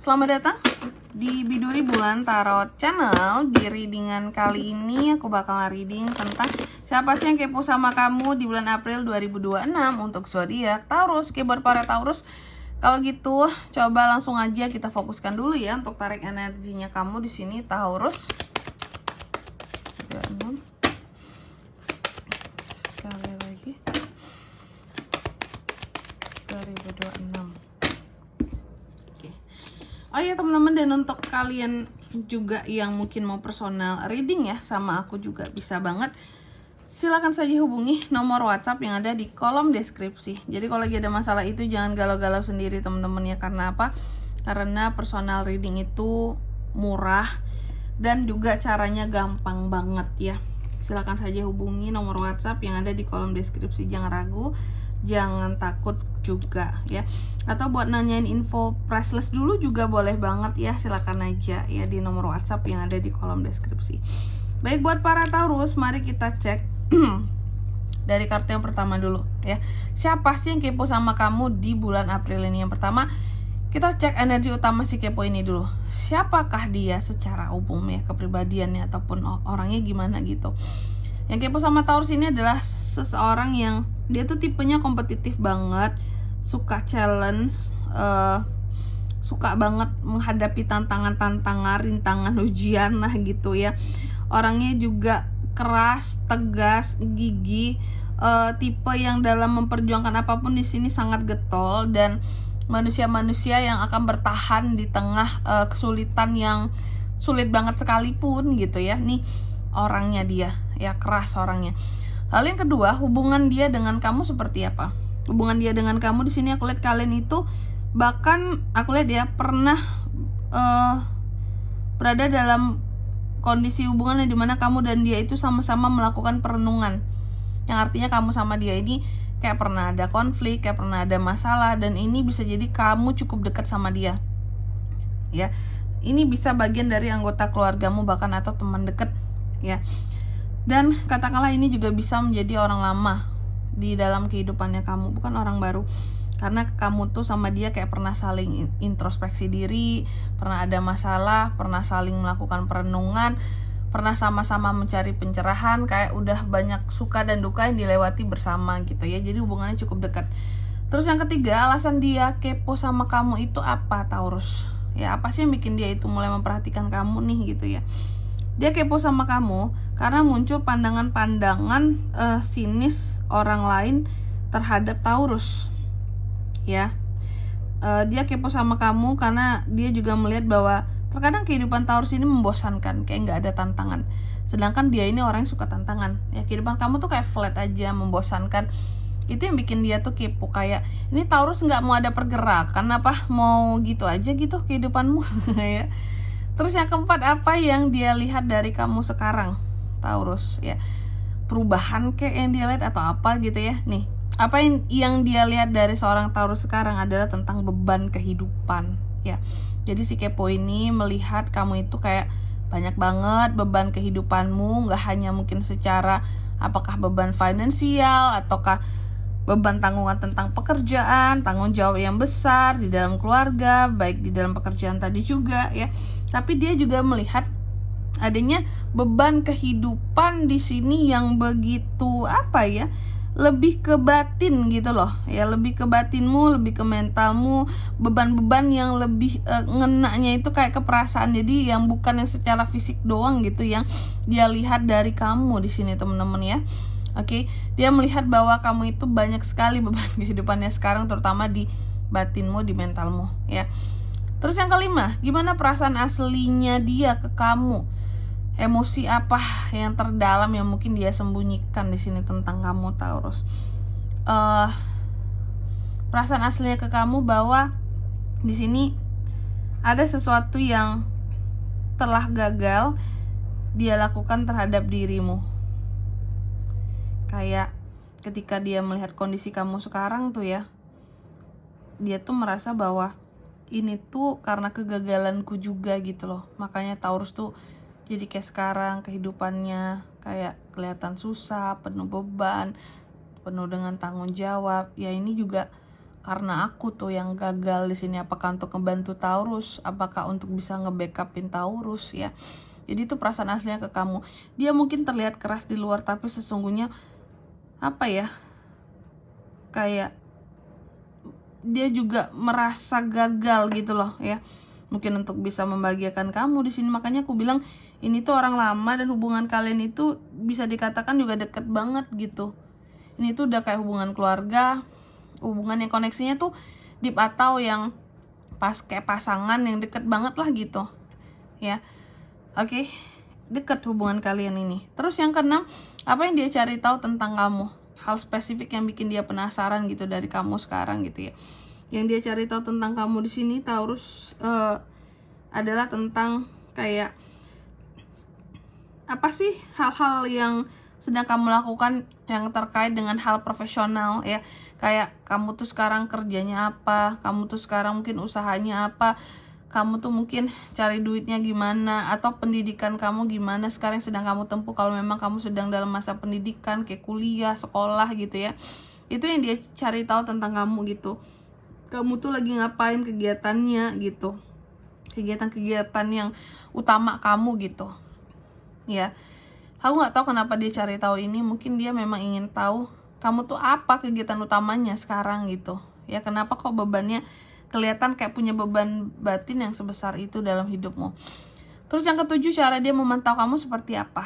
Selamat datang di Biduri Bulan Tarot Channel. Di readingan kali ini aku bakal reading tentang siapa sih yang kepo sama kamu di bulan April 2026 untuk zodiak Taurus. Oke, buat para Taurus, kalau gitu coba langsung aja kita fokuskan dulu ya untuk tarik energinya kamu di sini Taurus. Sekali lagi 2026. Oh iya teman-teman, dan untuk kalian juga yang mungkin mau personal reading ya sama aku juga bisa banget. Silakan saja hubungi nomor WhatsApp yang ada di kolom deskripsi. Jadi kalau lagi ada masalah itu jangan galau-galau sendiri teman-teman ya. Karena apa? Karena personal reading itu murah dan juga caranya gampang banget ya. Silakan saja hubungi nomor WhatsApp yang ada di kolom deskripsi. Jangan ragu, jangan takut juga ya. Atau buat nanyain info priceless dulu juga boleh banget ya. Silakan aja ya di nomor WhatsApp yang ada di kolom deskripsi. Baik, buat para Taurus, mari kita cek dari kartu yang pertama dulu ya. Siapa sih yang kepo sama kamu di bulan April ini? Yang pertama, kita cek energi utama si kepo ini dulu. Siapakah dia secara umum ya, kepribadiannya ataupun orangnya gimana gitu. Yang kepo sama Taurus ini adalah seseorang yang dia tuh tipenya kompetitif banget, suka challenge, suka banget menghadapi tantangan-tantangan, rintangan, ujian lah gitu ya. Orangnya juga keras, tegas, gigih, tipe yang dalam memperjuangkan apapun di sini sangat getol, dan manusia-manusia yang akan bertahan di tengah kesulitan yang sulit banget sekalipun gitu ya. Nih orangnya dia ya, keras orangnya. Lalu yang kedua, hubungan dia dengan kamu seperti apa? Hubungan dia dengan kamu di sini aku lihat kalian itu bahkan aku lihat dia pernah berada dalam kondisi hubungan yang dimana kamu dan dia itu sama-sama melakukan perenungan. Yang artinya kamu sama dia ini kayak pernah ada konflik, kayak pernah ada masalah, dan ini bisa jadi kamu cukup dekat sama dia. Ya, ini bisa bagian dari anggota keluargamu bahkan atau teman dekat ya. Dan katakanlah ini juga bisa menjadi orang lama di dalam kehidupannya kamu, bukan orang baru. Karena kamu tuh sama dia kayak pernah saling introspeksi diri, pernah ada masalah, pernah saling melakukan perenungan, pernah sama-sama mencari pencerahan, kayak udah banyak suka dan duka yang dilewati bersama gitu ya. Jadi hubungannya cukup dekat. Terus yang ketiga, alasan dia kepo sama kamu itu apa Taurus? Ya, apa sih yang bikin dia itu mulai memperhatikan kamu nih gitu ya. Dia kepo sama kamu karena muncul pandangan-pandangan sinis orang lain terhadap Taurus ya. Dia kepo sama kamu karena dia juga melihat bahwa terkadang kehidupan Taurus ini membosankan, kayak nggak ada tantangan. Sedangkan dia ini orang yang suka tantangan ya. Kehidupan kamu tuh kayak flat aja, membosankan. Itu yang bikin dia tuh kepo, kayak ini Taurus nggak mau ada pergerakan apa, mau gitu aja gitu kehidupanmu ya. Terus yang keempat, apa yang dia lihat dari kamu sekarang Taurus ya? Perubahan kayak yang dia lihat atau apa gitu ya. Nih, apa yang dia lihat dari seorang Taurus sekarang adalah tentang beban kehidupan ya. Jadi si kepo ini melihat kamu itu kayak banyak banget beban kehidupanmu, nggak hanya mungkin secara apakah beban finansial ataukah beban tanggungan tentang pekerjaan, tanggung jawab yang besar di dalam keluarga, baik di dalam pekerjaan tadi juga ya. Tapi dia juga melihat adanya beban kehidupan di sini yang begitu apa ya, lebih ke batin gitu loh ya, lebih ke batinmu, lebih ke mentalmu, beban-beban yang lebih ngenanya itu kayak ke perasaan. Jadi yang bukan yang secara fisik doang gitu yang dia lihat dari kamu di sini teman-teman ya. Oke, dia melihat bahwa kamu itu banyak sekali beban kehidupannya sekarang, terutama di batinmu, di mentalmu ya. Terus yang kelima, gimana perasaan aslinya dia ke kamu? Emosi apa yang terdalam yang mungkin dia sembunyikan di sini tentang kamu Taurus? Perasaan aslinya ke kamu bahwa di sini ada sesuatu yang telah gagal dia lakukan terhadap dirimu. Kayak ketika dia melihat kondisi kamu sekarang tuh ya, dia tuh merasa bahwa ini tuh karena kegagalanku juga gitu loh. Makanya Taurus tuh jadi kayak sekarang kehidupannya kayak kelihatan susah, penuh beban, penuh dengan tanggung jawab. Ya ini juga karena aku tuh yang gagal di sini. Apakah untuk ngebantu Taurus? Apakah untuk bisa nge-backupin Taurus ya? Jadi itu perasaan aslinya ke kamu. Dia mungkin terlihat keras di luar, tapi sesungguhnya apa ya? Kayak dia juga merasa gagal gitu loh ya. Mungkin untuk bisa membahagiakan kamu di sini. Makanya aku bilang ini tuh orang lama, dan hubungan kalian itu bisa dikatakan juga deket banget gitu. Ini tuh udah kayak hubungan keluarga, hubungan yang koneksinya tuh deep, atau yang pas kayak pasangan yang deket banget lah gitu ya. Oke, deket hubungan kalian ini. Terus yang keenam, apa yang dia cari tahu tentang kamu? Hal spesifik yang bikin dia penasaran gitu dari kamu sekarang gitu ya. Yang dia cari tahu tentang kamu di sini Taurus adalah tentang kayak apa sih hal-hal yang sedang kamu lakukan yang terkait dengan hal profesional ya. Kayak kamu tuh sekarang kerjanya apa, kamu tuh sekarang mungkin usahanya apa, kamu tuh mungkin cari duitnya gimana, atau pendidikan kamu gimana sekarang yang sedang kamu tempuh. Kalau memang kamu sedang dalam masa pendidikan kayak kuliah, sekolah gitu ya, itu yang dia cari tahu tentang kamu gitu. Kamu tuh lagi ngapain kegiatannya gitu, kegiatan-kegiatan yang utama kamu gitu ya. Aku nggak tahu kenapa dia cari tahu ini. Mungkin dia memang ingin tahu kamu tuh apa kegiatan utamanya sekarang gitu ya. Kenapa kok bebannya kelihatan kayak punya beban batin yang sebesar itu dalam hidupmu. Terus yang ketujuh, cara dia memantau kamu seperti apa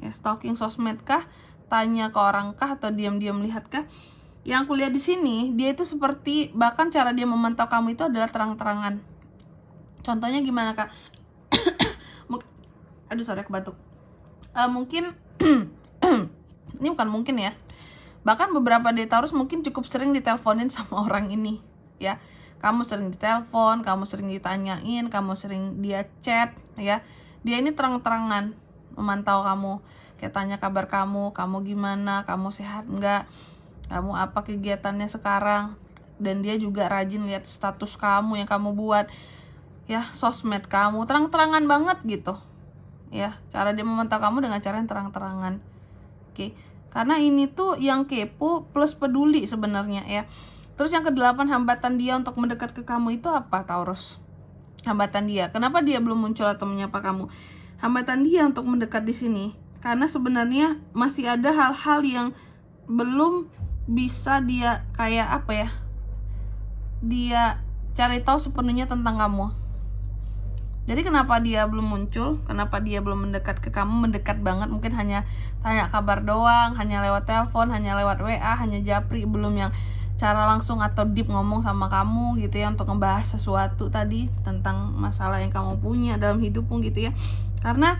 ya. Stalking sosmed kah, tanya ke orang kah, atau diam-diam lihat kah? Yang aku lihat di sini, dia itu seperti, bahkan cara dia memantau kamu itu adalah terang-terangan. Contohnya gimana kak? Aduh sorry aku batuk. Mungkin ini bukan mungkin ya, bahkan beberapa dari Taurus mungkin cukup sering diteleponin sama orang ini ya. Kamu sering ditelepon, kamu sering ditanyain, kamu sering dia chat ya. Dia ini terang-terangan memantau kamu, kayak tanya kabar kamu gimana, kamu sehat enggak, kamu apa kegiatannya sekarang. Dan dia juga rajin lihat status kamu yang kamu buat ya, sosmed kamu, terang-terangan banget gitu ya. Cara dia memantau kamu dengan cara yang terang-terangan. Oke, karena ini tuh yang kepo plus peduli sebenarnya ya. Terus yang kedelapan, hambatan dia untuk mendekat ke kamu itu apa Taurus? Hambatan dia, kenapa dia belum muncul atau menyapa kamu? Hambatan dia untuk mendekat di sini karena sebenarnya masih ada hal-hal yang belum bisa dia kayak apa ya, dia cari tahu sepenuhnya tentang kamu. Jadi kenapa dia belum muncul, kenapa dia belum mendekat ke kamu, mendekat banget, mungkin hanya tanya kabar doang, hanya lewat telepon, hanya lewat WA, hanya japri, belum yang cara langsung atau deep ngomong sama kamu gitu ya, untuk ngebahas sesuatu tadi tentang masalah yang kamu punya dalam hidupmu gitu ya. Karena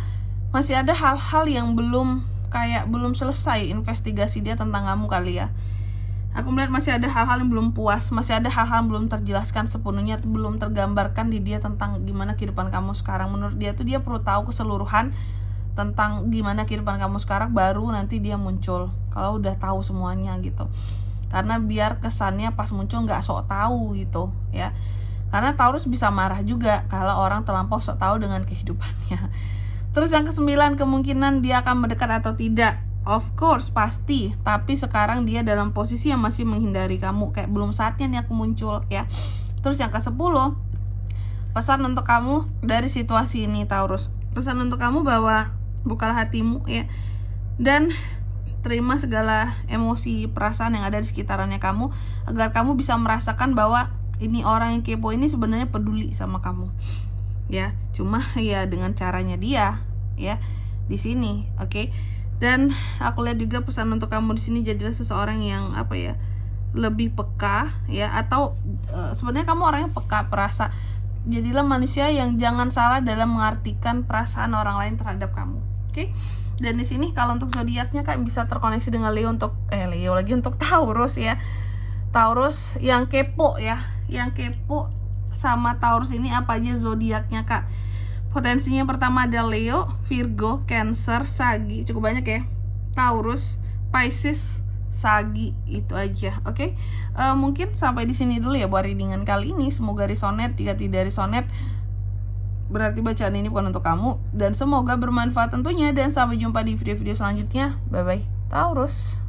masih ada hal-hal yang belum selesai investigasi dia tentang kamu kali ya. Aku melihat masih ada hal-hal yang belum puas, masih ada hal-hal yang belum terjelaskan sepenuhnya, belum tergambarkan di dia tentang gimana kehidupan kamu sekarang. Menurut dia tuh dia perlu tahu keseluruhan tentang gimana kehidupan kamu sekarang, baru nanti dia muncul kalau udah tahu semuanya gitu. Karena biar kesannya pas muncul nggak sok tahu gitu ya. Karena Taurus bisa marah juga kalau orang terlampau sok tahu dengan kehidupannya. Terus yang kesembilan, kemungkinan dia akan mendekat atau tidak. Of course, pasti. Tapi sekarang dia dalam posisi yang masih menghindari kamu, kayak belum saatnya nih aku muncul ya. Terus yang ke-10, pesan untuk kamu dari situasi ini Taurus. Pesan untuk kamu bahwa bukalah hatimu ya, dan terima segala emosi, perasaan yang ada di sekitarannya kamu, agar kamu bisa merasakan bahwa ini orang yang kepo ini sebenarnya peduli sama kamu ya. Cuma ya dengan caranya dia ya di sini, oke? Dan aku lihat juga pesan untuk kamu di sini, jadilah seseorang yang apa ya, lebih peka ya, atau sebenarnya kamu orangnya peka, perasa. Jadilah manusia yang jangan salah dalam mengartikan perasaan orang lain terhadap kamu, oke? Dan di sini kalau untuk zodiaknya kan bisa terkoneksi dengan Leo untuk Leo lagi untuk Taurus ya. Taurus yang kepo ya, yang kepo sama Taurus ini apa aja zodiaknya kak? Potensinya pertama ada Leo, Virgo, Cancer, Sagi, cukup banyak ya. Taurus, Pisces, Sagi, itu aja. Oke. Mungkin sampai di sini dulu ya buat readingan kali ini. Semoga resonate. Jika tidak resonate, berarti bacaan ini bukan untuk kamu. Dan semoga bermanfaat tentunya. Dan sampai jumpa di video-video selanjutnya. Bye bye Taurus.